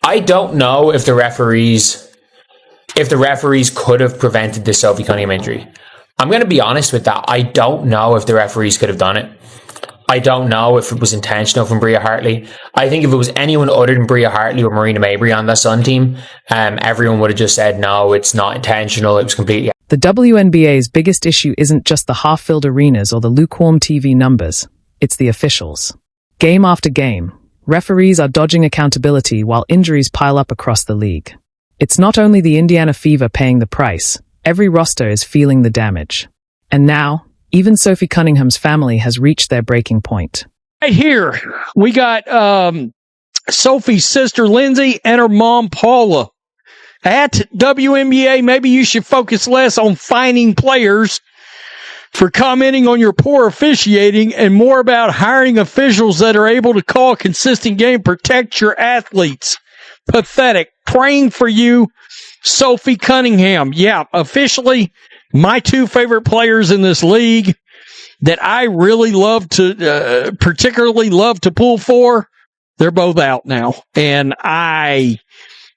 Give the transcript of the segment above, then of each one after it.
I don't know if the referees could have prevented the Sophie Cunningham injury. I'm going to be honest with that. I don't know if the referees could have done it. I don't know if it was intentional from Bria Hartley. I think if it was anyone other than Bria Hartley or Marina Mabry on the Sun team, everyone would have just said, no, it's not intentional. It was completely... The WNBA's biggest issue isn't just the half-filled arenas or the lukewarm TV numbers. It's the officials. Game after game, referees are dodging accountability while injuries pile up across the league. It's not only the Indiana Fever paying the price. Every roster is feeling the damage. And now, even Sophie Cunningham's family has reached their breaking point. Right here, we got Sophie's sister, Lindsay, and her mom, Paula. At WNBA, maybe you should focus less on fining players for commenting on your poor officiating and more about hiring officials that are able to call a consistent game, protect your athletes. Pathetic. Praying for you, Sophie Cunningham. Yeah, officially, my two favorite players in this league that I really particularly love to pull for, they're both out now. And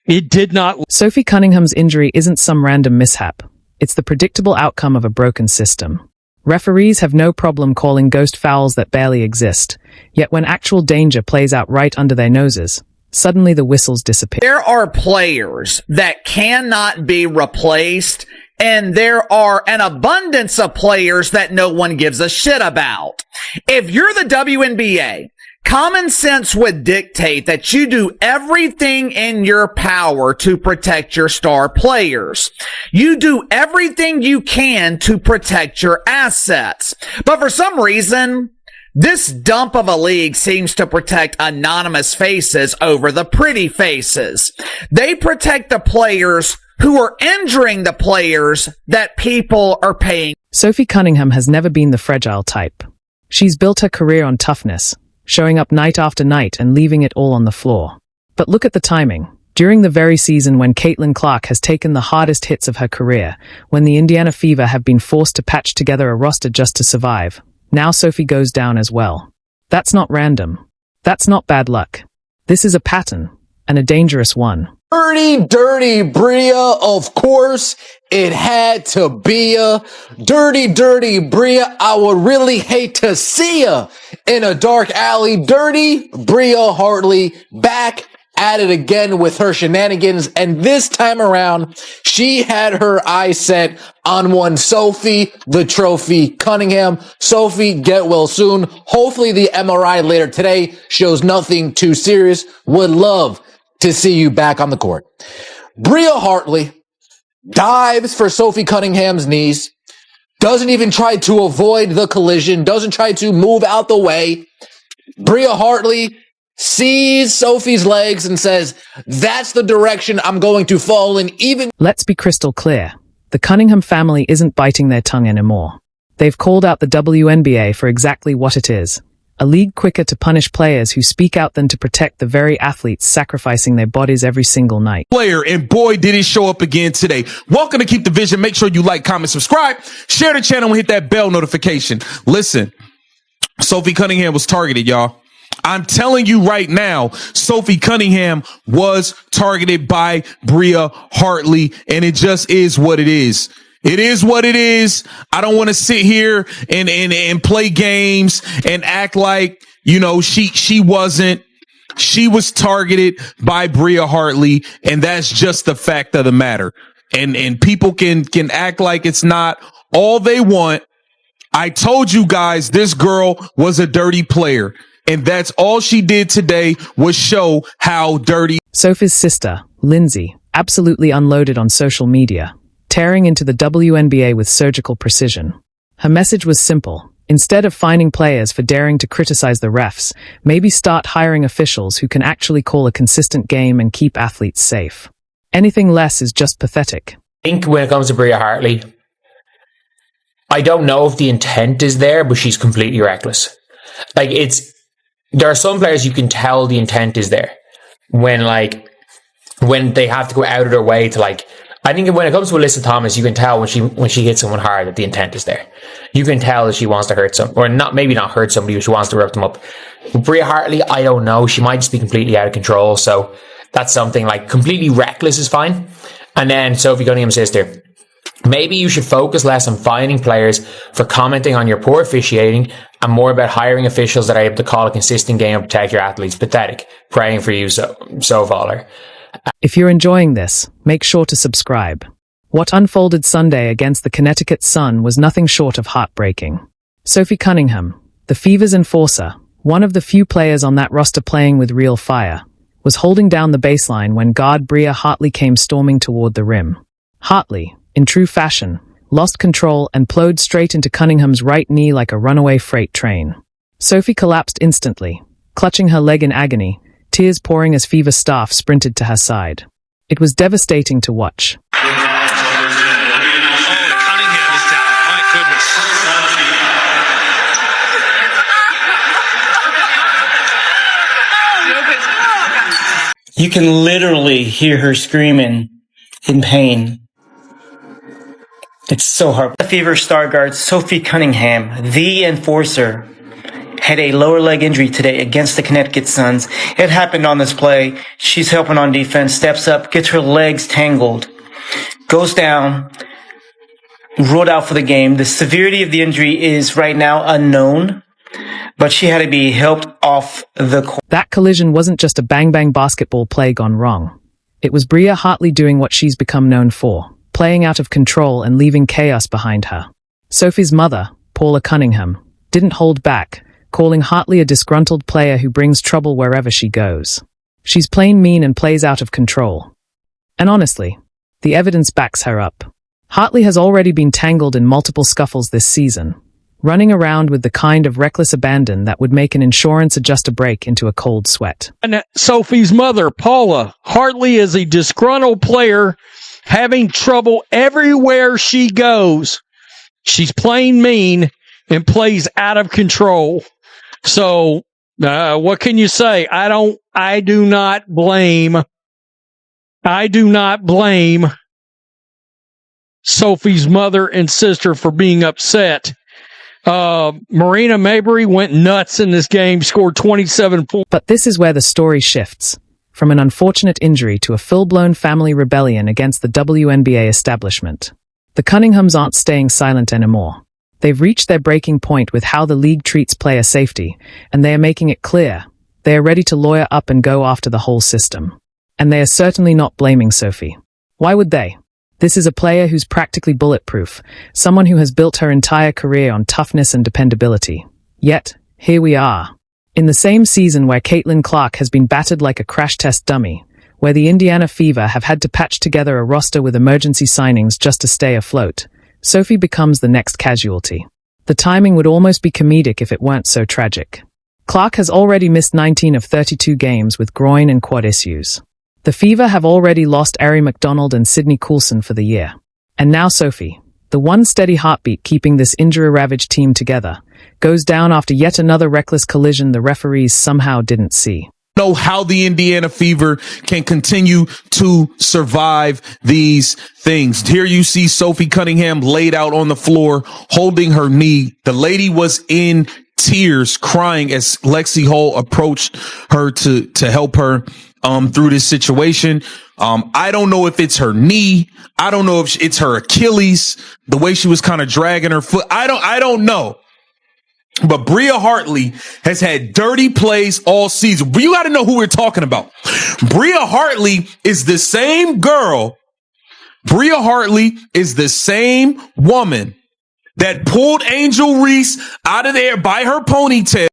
it did not. Sophie Cunningham's injury isn't some random mishap. It's the predictable outcome of a broken system. Referees have no problem calling ghost fouls that barely exist. Yet when actual danger plays out right under their noses, suddenly the whistles disappear. There are players that cannot be replaced, and there are an abundance of players that no one gives a shit about. If you're the WNBA, common sense would dictate that you do everything in your power to protect your star players. You do everything you can to protect your assets. But for some reason, this dump of a league seems to protect anonymous faces over the pretty faces. They protect the players who are injuring the players that people are paying. Sophie Cunningham has never been the fragile type. She's built her career on toughness, showing up night after night and leaving it all on the floor. But look at the timing. During the very season when Caitlin Clark has taken the hardest hits of her career, when the Indiana Fever have been forced to patch together a roster just to survive, now Sophie goes down as well. That's not random. That's not bad luck. This is a pattern, and a dangerous one. Dirty Bria, of course, it had to be ya. Dirty Bria, I would really hate to see ya in a dark alley. Dirty Bria Hartley back at it again with her shenanigans, and this time around, she had her eyes set on one Sophie, the trophy Cunningham. Sophie, get well soon. Hopefully the MRI later today shows nothing too serious. Would love to see you back on the court. Bria Hartley dives for Sophie Cunningham's knees, doesn't even try to avoid the collision, doesn't try to move out the way. Bria Hartley sees Sophie's legs and says, that's the direction I'm going to fall in. Even Let's be crystal clear. The Cunningham family isn't biting their tongue anymore. They've called out the WNBA for exactly what it is. A league quicker to punish players who speak out than to protect the very athletes sacrificing their bodies every single night. Player, and boy, did it show up again today. Welcome to Keep the Vision. Make sure you like, comment, subscribe, share the channel, and hit that bell notification. Listen, Sophie Cunningham was targeted, y'all. I'm telling you right now, Sophie Cunningham was targeted by Bria Hartley, and it just is what it is. It is what it is. I don't want to sit here and play games and act like, you know, she wasn't. She was targeted by Bria Hartley, and that's just the fact of the matter. And people can act like it's not all they want. I told you guys this girl was a dirty player, and that's all she did today was show how dirty. Sophie's sister, Lindsay, absolutely unloaded on social media, tearing into the WNBA with surgical precision. Her message was simple. Instead of fining players for daring to criticize the refs, maybe start hiring officials who can actually call a consistent game and keep athletes safe. Anything less is just pathetic. I think when it comes to Bria Hartley, I don't know if the intent is there, but she's completely reckless. Like, there are some players you can tell the intent is there when they have to go out of their way to I think when it comes to Alyssa Thomas, you can tell when she hits someone hard that the intent is there. You can tell that she wants to hurt maybe not hurt somebody, but she wants to rip them up. Bria Hartley, I don't know. She might just be completely out of control. So That's something like completely reckless is fine. And then Sophie Cunningham's sister. Maybe you should focus less on fining players for commenting on your poor officiating and more about hiring officials that are able to call a consistent game and protect your athletes. Pathetic. Praying for you, so Fowler. If you're enjoying this, make sure to subscribe. What unfolded Sunday against the Connecticut Sun was nothing short of heartbreaking. Sophie Cunningham, the Fever's enforcer, one of the few players on that roster playing with real fire, was holding down the baseline when guard Bria Hartley came storming toward the rim. Hartley, in true fashion, lost control and plowed straight into Cunningham's right knee like a runaway freight train. Sophie collapsed instantly, clutching her leg in agony, tears pouring as Fever staff sprinted to her side. It was devastating to watch. You can literally hear her screaming in pain. It's so hard. The Fever star guard Sophie Cunningham, the enforcer, had a lower leg injury today against the Connecticut Suns. It happened on this play. She's helping on defense, steps up, gets her legs tangled, goes down, ruled out for the game. The severity of the injury is right now unknown, but she had to be helped off the court. That collision wasn't just a bang-bang basketball play gone wrong. It was Bria Hartley doing what she's become known for, playing out of control and leaving chaos behind her. Sophie's mother, Paula Cunningham, didn't hold back, calling Hartley a disgruntled player who brings trouble wherever she goes. She's plain mean and plays out of control. And honestly, the evidence backs her up. Hartley has already been tangled in multiple scuffles this season, running around with the kind of reckless abandon that would make an insurance adjuster break into a cold sweat. And Sophie's mother, Paula, Hartley is a disgruntled player having trouble everywhere she goes. She's plain mean and plays out of control. So, what can you say? I do not blame Sophie's mother and sister for being upset. Marina Mabrey went nuts in this game, scored 27 points. But this is where the story shifts, from an unfortunate injury to a full-blown family rebellion against the WNBA establishment. The Cunninghams aren't staying silent anymore. They've reached their breaking point with how the league treats player safety, and they are making it clear they are ready to lawyer up and go after the whole system. And they are certainly not blaming Sophie. Why would they? This is a player who's practically bulletproof, someone who has built her entire career on toughness and dependability. Yet, here we are. In the same season where Caitlin Clark has been battered like a crash test dummy, where the Indiana Fever have had to patch together a roster with emergency signings just to stay afloat, Sophie becomes the next casualty. The timing would almost be comedic if it weren't so tragic. Clark has already missed 19 of 32 games with groin and quad issues. The Fever have already lost Ari McDonald and Sydney Coulson for the year. And now Sophie, the one steady heartbeat keeping this injury-ravaged team together, goes down after yet another reckless collision the referees somehow didn't see. Know how the Indiana Fever can continue to survive these things. Here you see Sophie Cunningham laid out on the floor, holding her knee. The lady was in tears, crying as Lexi Hull approached her to help her through this situation. I don't know if it's her knee. I don't know if it's her Achilles, the way she was kind of dragging her foot. I don't know. But Bria Hartley has had dirty plays all season. But you got to know who we're talking about. Bria Hartley is the same girl. Bria Hartley is the same woman that pulled Angel Reese out of there by her ponytail.